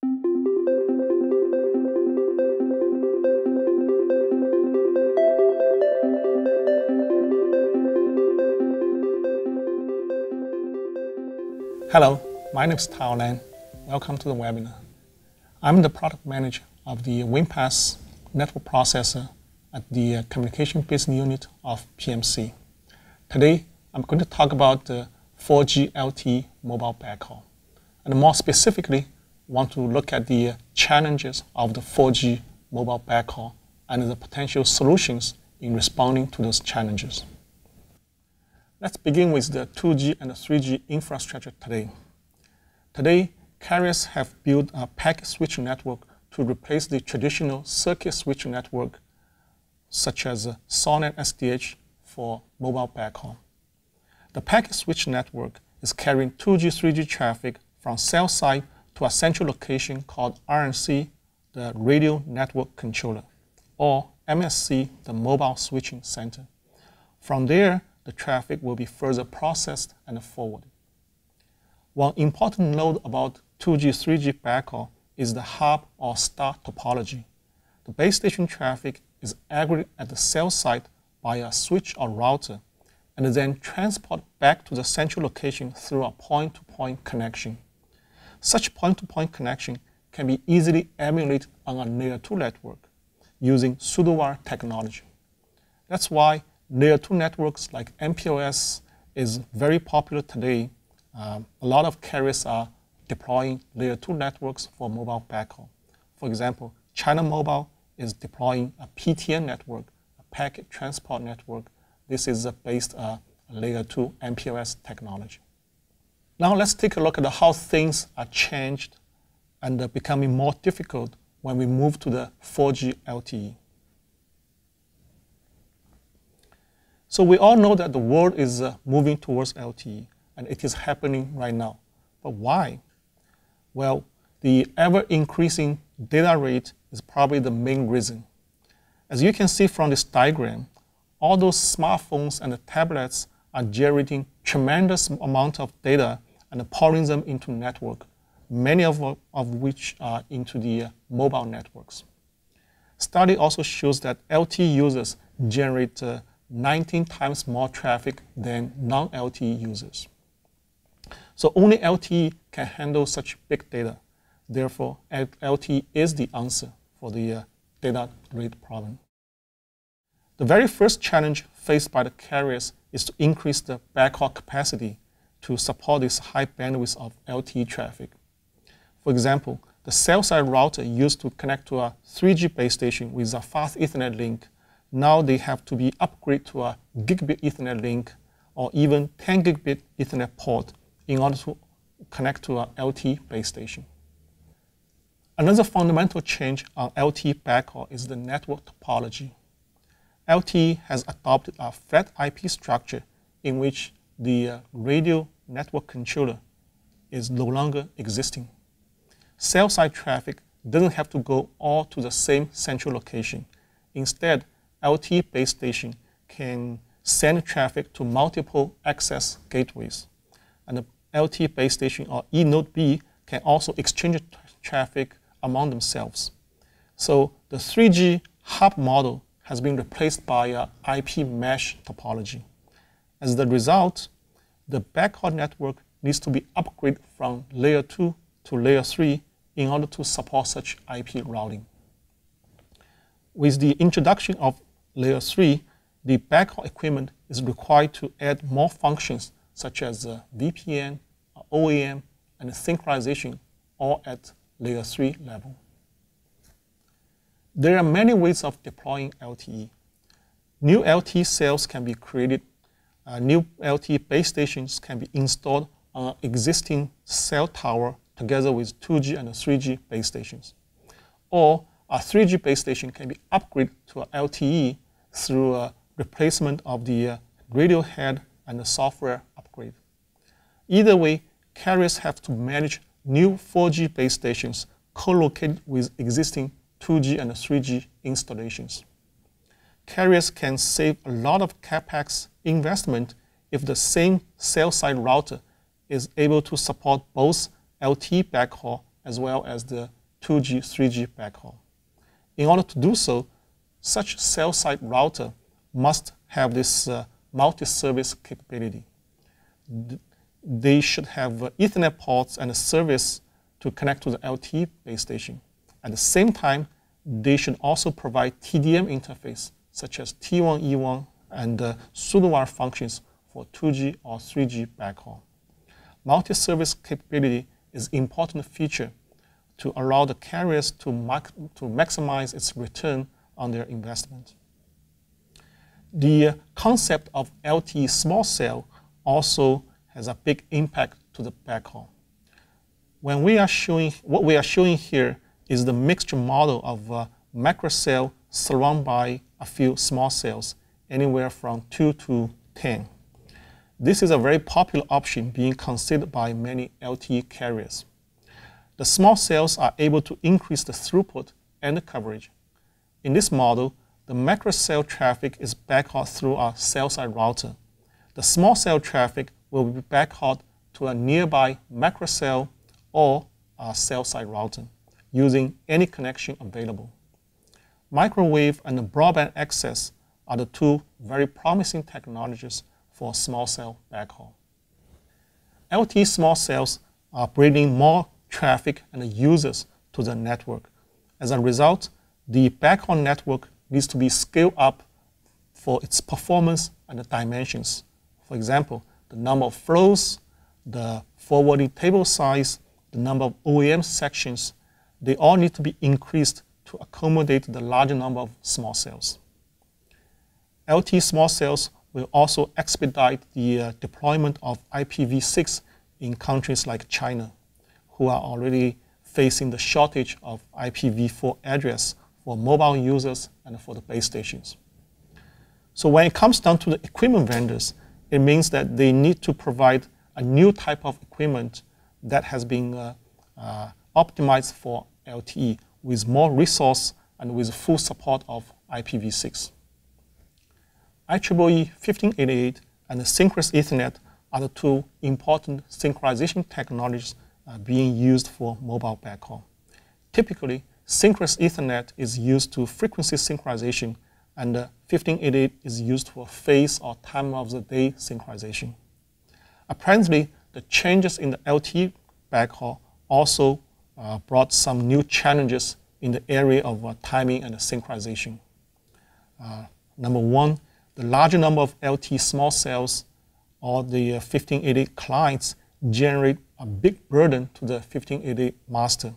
Hello, my name is Tao Lang. Welcome to the webinar. I'm the product manager of the WinPath network processor at the Communication Business Unit of PMC. Today, I'm going to talk about the 4G LTE mobile backhaul. And more specifically, want to look at the challenges of the 4G mobile backhaul and the potential solutions in responding to those challenges. Let's begin with the 2G and the 3G infrastructure today. Today, carriers have built a packet switch network to replace the traditional circuit switch network, such as SONET SDH for mobile backhaul. The packet switch network is carrying 2G, 3G traffic from cell site to a central location called RNC, the Radio Network Controller, or MSC, the Mobile Switching Center. From there, the traffic will be further processed and forwarded. One important note about 2G, 3G backhaul is the hub or star topology. The base station traffic is aggregated at the cell site by a switch or router, and then transported back to the central location through a point-to-point connection. Such point-to-point connection can be easily emulated on a layer 2 network using pseudowire technology. That's why layer 2 networks like MPLS is very popular today. A lot of carriers are deploying layer 2 networks for mobile backhaul. For example, China Mobile is deploying a PTN network, a packet transport network. This is based on layer 2 MPLS technology. Now let's take a look at how things are changed and becoming more difficult when we move to the 4G LTE. So we all know that the world is moving towards LTE, and it is happening right now. But why? Well, the ever-increasing data rate is probably the main reason. As you can see from this diagram, all those smartphones and the tablets are generating tremendous amount of data and pouring them into network, many of which are into the mobile networks. Study also shows that LTE users generate 19 times more traffic than non-LTE users. So only LTE can handle such big data. Therefore, LTE is the answer for the data rate problem. The very first challenge faced by the carriers is to increase the backhaul capacity to support this high bandwidth of LTE traffic. For example, the cell site router used to connect to a 3G base station with a fast Ethernet link. Now they have to be upgraded to a gigabit Ethernet link or even 10 gigabit Ethernet port in order to connect to a LTE base station. Another fundamental change on LTE backhaul is the network topology. LTE has adopted a flat IP structure in which the radio network controller is no longer existing. Cell site traffic doesn't have to go all to the same central location. Instead, LTE base station can send traffic to multiple access gateways. And the LTE base station or eNode B can also exchange traffic among themselves. So the 3G hub model has been replaced by a IP mesh topology. As the result, the backhaul network needs to be upgraded from layer 2 to layer 3 in order to support such IP routing. With the introduction of layer 3, the backhaul equipment is required to add more functions such as VPN, OEM, and synchronization, all at layer 3 level. There are many ways of deploying LTE. New LTE cells can be created. New LTE base stations can be installed on an existing cell tower together with 2G and 3G base stations. Or a 3G base station can be upgraded to a LTE through a replacement of the radio head and the software upgrade. Either way, carriers have to manage new 4G base stations co-located with existing 2G and 3G installations. Carriers can save a lot of CapEx investment if the same cell site router is able to support both LTE backhaul as well as the 2G, 3G backhaul. In order to do so, such cell-side router must have this multi-service capability. They should have Ethernet ports and a service to connect to the LTE base station. At the same time, they should also provide TDM interface, such as T1, E1, and pseudowire functions for 2G or 3G backhaul. Multi-service capability is an important feature to allow the carriers to maximize its return on their investment. The concept of LTE small cell also has a big impact to the backhaul. What we are showing here is the mixture model of macro cell surrounded by a few small cells, anywhere from 2 to 10. This is a very popular option being considered by many LTE carriers. The small cells are able to increase the throughput and the coverage. In this model, the macro cell traffic is backhauled through a cell-side router. The small cell traffic will be backhauled to a nearby macro cell or a cell-side router using any connection available. Microwave and broadband access are the two very promising technologies for small cell backhaul. LTE small cells are bringing more traffic and users to the network. As a result, the backhaul network needs to be scaled up for its performance and the dimensions. For example, the number of flows, the forwarding table size, the number of OEM sections, they all need to be increased to accommodate the larger number of small cells. LTE small cells will also expedite the deployment of IPv6 in countries like China, who are already facing the shortage of IPv4 address for mobile users and for the base stations. So when it comes down to the equipment vendors, it means that they need to provide a new type of equipment that has been optimized for LTE with more resource and with full support of IPv6. IEEE 1588 and the Synchronous Ethernet are the two important synchronization technologies being used for mobile backhaul. Typically, Synchronous Ethernet is used to frequency synchronization, and 1588 is used for phase or time of the day synchronization. Apparently, the changes in the LTE backhaul also brought some new challenges in the area of timing and synchronization. Number one, the larger number of LTE small cells or the 1588 clients generate a big burden to the 1588 master.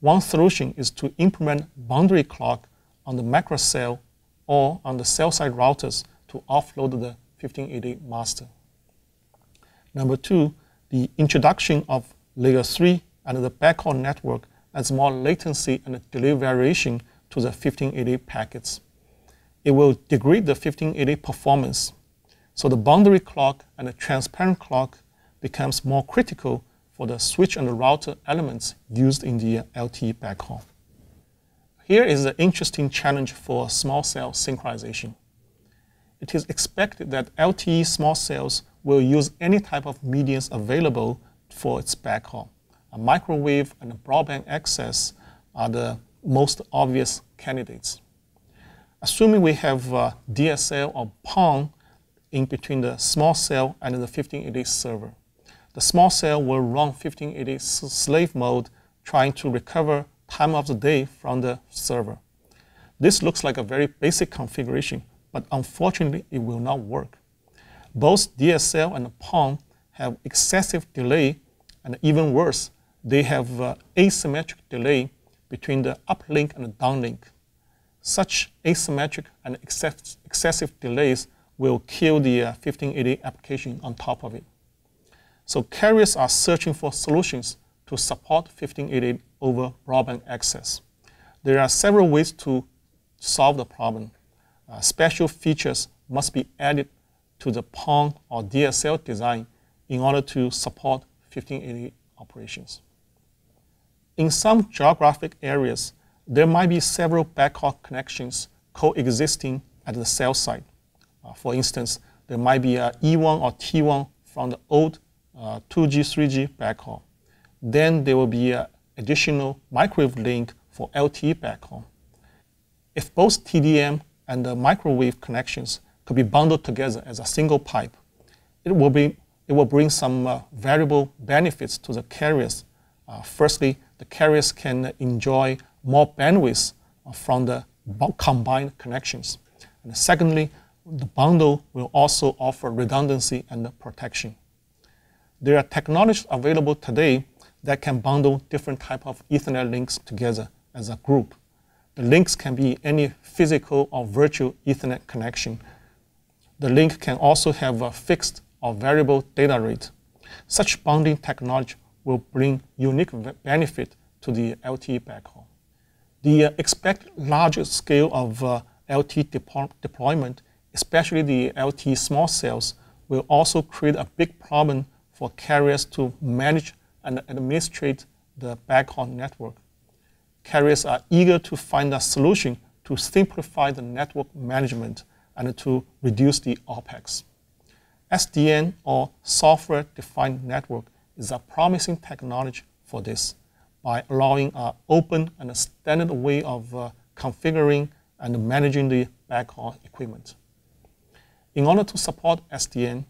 One solution is to implement boundary clock on the macro cell or on the cell-side routers to offload the 1588 master. Number two, the introduction of layer 3 and the backhaul network adds more latency and delay variation to the 1588 packets. It will degrade the 1588 performance. So the boundary clock and the transparent clock becomes more critical for the switch and the router elements used in the LTE backhaul. Here is an interesting challenge for small cell synchronization. It is expected that LTE small cells will use any type of mediums available for its backhaul. A microwave and a broadband access are the most obvious candidates. Assuming we have DSL or PON in between the small cell and the 1588 server, the small cell will run 1588 slave mode trying to recover time of the day from the server. This looks like a very basic configuration, but unfortunately it will not work. Both DSL and PON have excessive delay, and even worse, they have asymmetric delay between the uplink and the downlink. Such asymmetric and excessive delays will kill the 1588 application on top of it. So carriers are searching for solutions to support 1588 over broadband access. There are several ways to solve the problem. Special features must be added to the PON or DSL design in order to support 1588 operations. In some geographic areas, there might be several backhaul connections coexisting at the cell site. For instance, there might be a E1 or T1 from the old 2G, 3G backhaul. Then there will be additional microwave link for LTE backhaul. If both TDM and the microwave connections could be bundled together as a single pipe, it will bring some valuable benefits to the carriers. Firstly, the carriers can enjoy more bandwidth from the combined connections. And secondly, the bundle will also offer redundancy and protection. There are technologies available today that can bundle different types of Ethernet links together as a group. The links can be any physical or virtual Ethernet connection. The link can also have a fixed or variable data rate. Such bonding technology will bring unique benefit to the LTE backhaul. The expected larger scale of LTE deployment, especially the LTE small cells, will also create a big problem for carriers to manage and administrate the backhaul network. Carriers are eager to find a solution to simplify the network management and to reduce the OpEx. SDN, or software-defined network, is a promising technology for this by allowing an open and a standard way of configuring and managing the backhaul equipment. In order to support SDN,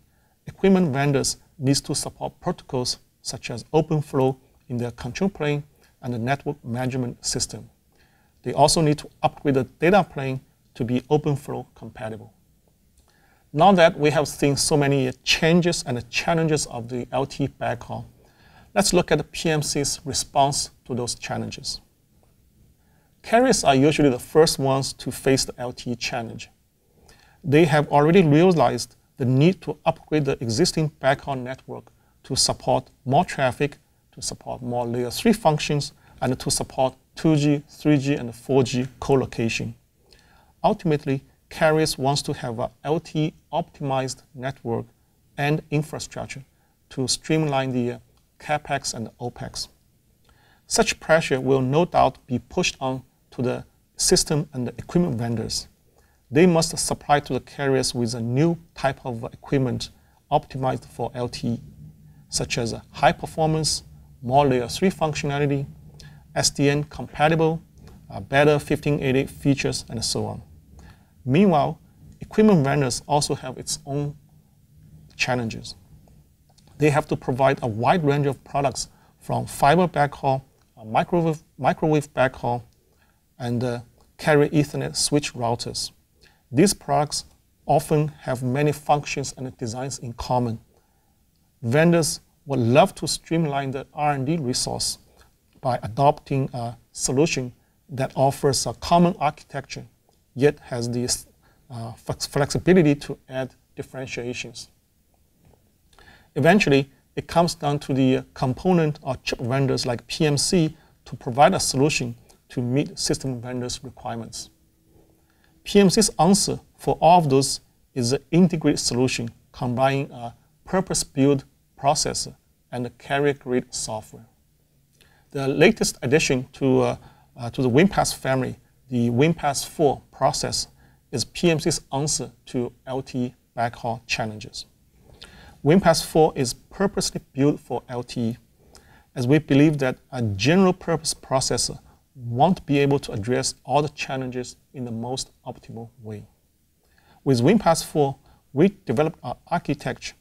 equipment vendors need to support protocols such as OpenFlow in their control plane and the network management system. They also need to upgrade the data plane to be OpenFlow compatible. Now that we have seen so many changes and challenges of the LTE backhaul, let's look at the PMC's response to those challenges. Carriers are usually the first ones to face the LTE challenge. They have already realized the need to upgrade the existing backhaul network to support more traffic, to support more layer 3 functions, and to support 2G, 3G, and 4G co-location. Ultimately, carriers want to have an LTE optimized network and infrastructure to streamline the CapEx and OpEx. Such pressure will no doubt be pushed on to the system and the equipment vendors. They must supply to the carriers with a new type of equipment optimized for LTE, such as high performance, more layer 3 functionality, SDN compatible, better 1588 features, and so on. Meanwhile, equipment vendors also have its own challenges. They have to provide a wide range of products from fiber backhaul, microwave backhaul, and carrier Ethernet switch routers. These products often have many functions and designs in common. Vendors would love to streamline the R&D resource by adopting a solution that offers a common architecture, yet has the flexibility to add differentiations. Eventually, it comes down to the component or chip vendors like PMC to provide a solution to meet system vendors' requirements. PMC's answer for all of those is an integrated solution combining a purpose-built processor and a carrier-grade software. The latest addition to the WinPath family, the WinPath 4 processor, is PMC's answer to LTE backhaul challenges. WinPath 4 is purposely built for LTE, as we believe that a general-purpose processor won't be able to address all the challenges in the most optimal way. With WinPath 4, we developed our architecture,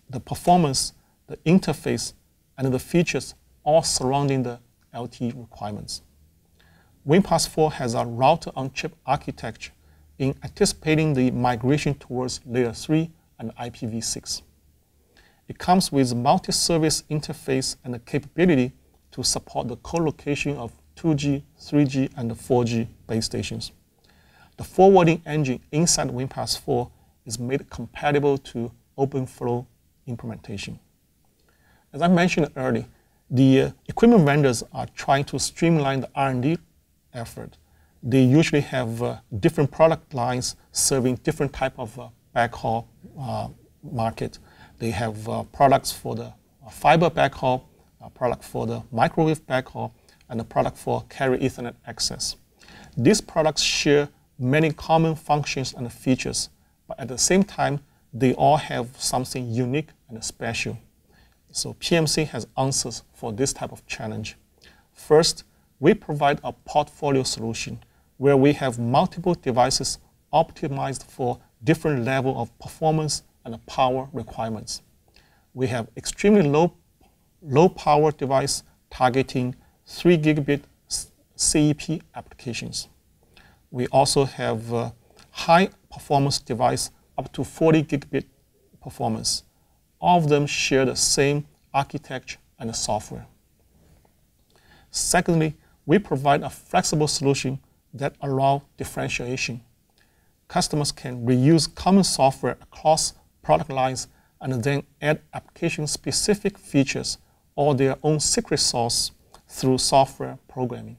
the performance, the interface, and the features all surrounding the LTE requirements. WinPath 4 has a router-on-chip architecture in anticipating the migration towards layer 3 and IPv6. It comes with multi-service interface and the capability to support the co-location of 2G, 3G, and 4G base stations. The forwarding engine inside WinPath 4 is made compatible to OpenFlow implementation. As I mentioned earlier, the equipment vendors are trying to streamline the R&D effort. They usually have different product lines serving different type of backhaul market. They have products for the fiber backhaul, a product for the microwave backhaul, and a product for carrier Ethernet access. These products share many common functions and features, but at the same time, they all have something unique and special. So PMC has answers for this type of challenge. First, we provide a portfolio solution where we have multiple devices optimized for different level of performance and power requirements. We have extremely low power device targeting 3 gigabit CEP applications. We also have high performance device up to 40 gigabit performance. All of them share the same architecture and software. Secondly, we provide a flexible solution that allows differentiation. Customers can reuse common software across product lines and then add application-specific features or their own secret sauce through software programming.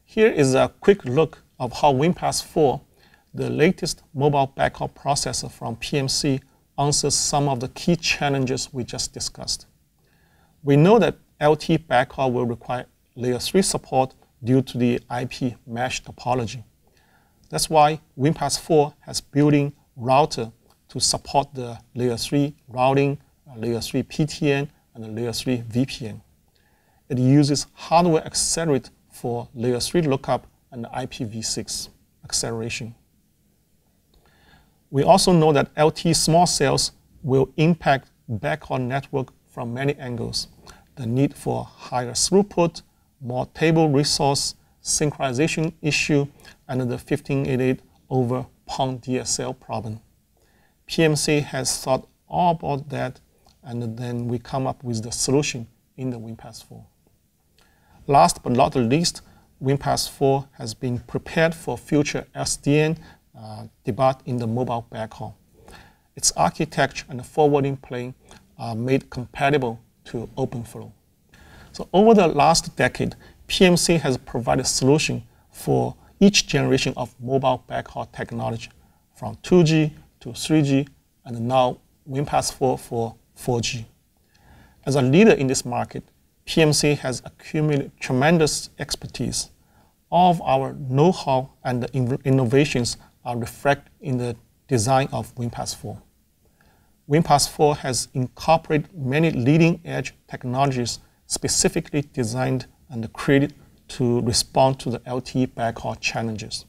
Here is a quick look of how WinPath 4, the latest mobile backhaul processor from PMC, answers some of the key challenges we just discussed. We know that LTE backhaul will require layer 3 support due to the IP mesh topology. That's why WinPath 4 has built-in router to support the layer 3 routing, layer 3 PTN, and layer 3 VPN. It uses hardware accelerator for layer 3 lookup and IPv6 acceleration. We also know that LTE small cells will impact backhaul network from many angles. The need for higher throughput, more table resource, synchronization issue, and the 1588 over PON DSL problem. PMC has thought all about that, and then we come up with the solution in the WinPath 4. Last but not least, WinPath 4 has been prepared for future SDN debut in the mobile backhaul. Its architecture and forwarding plane are made compatible to OpenFlow. So over the last decade, PMC has provided solution for each generation of mobile backhaul technology, from 2G to 3G, and now WinPath 4 for 4G. As a leader in this market, PMC has accumulated tremendous expertise. All of our know-how and innovations are reflected in the design of WinPath 4. WinPath 4 has incorporated many leading-edge technologies specifically designed and created to respond to the LTE backhaul challenges.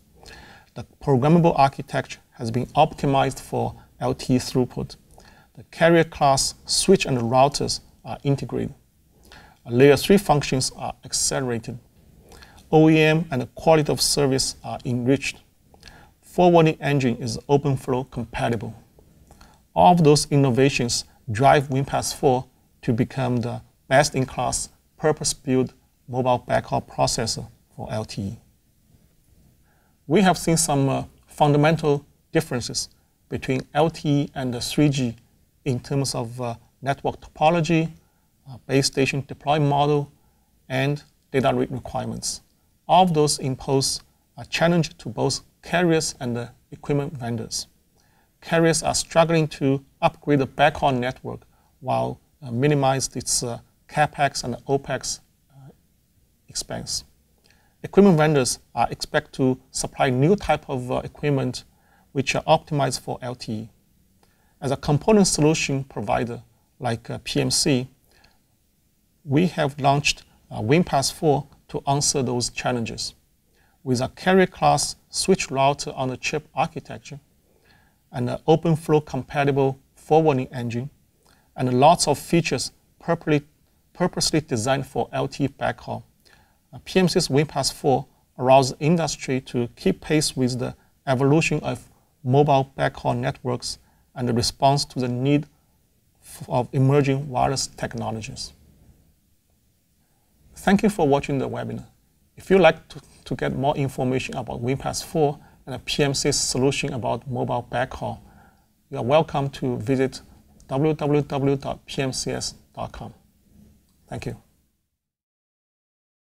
The programmable architecture has been optimized for LTE throughput. The carrier class switch and routers are integrated. Layer 3 functions are accelerated. OEM and quality of service are enriched. Forwarding engine is OpenFlow compatible. All of those innovations drive WinPath 4 to become the best-in-class, purpose-built mobile backhaul processor for LTE. We have seen some fundamental differences between LTE and the 3G in terms of network topology, base station deploy model, and data rate requirements. All of those impose a challenge to both carriers and the equipment vendors. Carriers are struggling to upgrade the backhaul network while minimize its CapEx and OpEx expense. Equipment vendors are expected to supply new type of equipment which are optimized for LTE. As a component solution provider like PMC, we have launched WinPath 4 to answer those challenges. With a carrier class switch router on the chip architecture, and an OpenFlow compatible forwarding engine, and lots of features purposely designed for LTE backhaul, PMC's WinPath 4 allows the industry to keep pace with the evolution of mobile backhaul networks and the response to the need of emerging wireless technologies. Thank you for watching the webinar. If you'd like to get more information about WinPath 4 and PMC's solution about mobile backhaul, you are welcome to visit www.pmcs.com. Thank you.